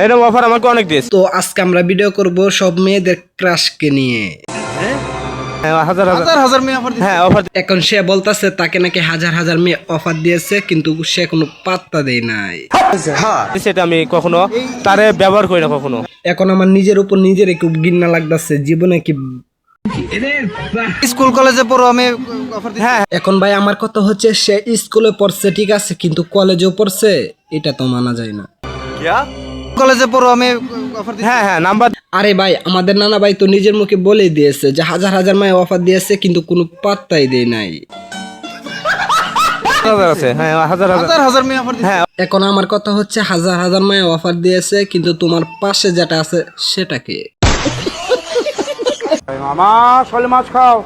এরকম অফার আমাকে অনেক দিয়েছে। তো আজকে আমরা ভিডিও করব সব মেয়েদের ক্রাশকে নিয়ে। হাজার মেয়ে অফার, হ্যাঁ অফার। এখন সে বলতেছে তাকে নাকি হাজার হাজার মেয়ে অফার দিয়েছে, কিন্তু সে কোনো পাত্তা দেয় নাই। সেটা আমি কখনো তারে ব্যবহার করি না কখনো। এখন আমার নিজের উপর নিজের খুব ঘৃণা লাগতেছে, জীবনে কি স্কুল কলেজে পড়ো আমি অফার দিই। হ্যাঁ এখন ভাই আমার কথা হচ্ছে সে স্কুলে পড়ছে ঠিক আছে, কিন্তু কলেজেও পড়ছে, এটা তো মানা যায় না। কলেজে পড়ো আমি অফার দিই। হ্যাঁ হ্যাঁ নাম্বার আরে ভাই আমাদের নানা ভাই তো নিজের মুখে বলেই দিয়েছে যে হাজার হাজার মেয়ে অফার দিয়েছে, কিন্তু কোনো পাত্তাই দেয় নাই। আছে, হ্যাঁ হাজার হাজার হাজার মেয়ে অফার দিই। হ্যাঁ এখন আমার কথা হচ্ছে হাজার হাজার মেয়ে অফার দিয়েছে, কিন্তু তোমার পাশে যেটা আছে সেটাকে মামা শোলে মাছ খাও।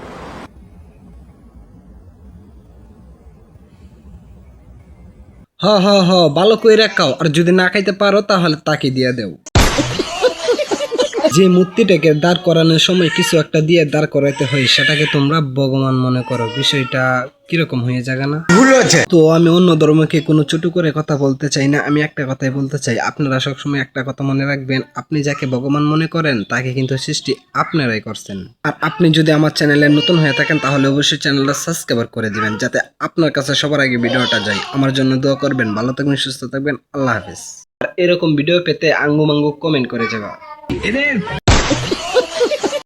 হ হ হ ভালো করে রাখাও, আর যদি না খাইতে পারো তাহলে তাকে দিয়ে দেও। যে মূর্তিটাকে দাঁড় করানোর সময় কিছু একটা দিয়ে দাঁড় করাইতে হয়, সেটাকে তোমরা ভগবান মনে করো, বিষয়টা কিরকম হয়ে যাবে না? তো আমি অন্য ধর্মকে কোনো ছোট করে কথা বলতে চাই না, আমি একটা কথাই বলতে চাই, আপনারা সবসময় একটা কথা মনে রাখবেন, আপনি যাকে ভগবান মনে করেন তাকে কিন্তু সৃষ্টি আপনারাই করছেন। আর আপনি যদি আমার চ্যানেলে নতুন হয়ে থাকেন তাহলে অবশ্যই চ্যানেলটা সাবস্ক্রাইব করে দিবেন, যাতে আপনার কাছে সবার আগে ভিডিওটা যায়। আমার জন্য দোয়া করবেন, ভালো থাকবেন, সুস্থ থাকবেন, আল্লাহ হাফেজ। আর এরকম ভিডিও পেতে আঙ্গু মাঙ্গু কমেন্ট করে যাবা।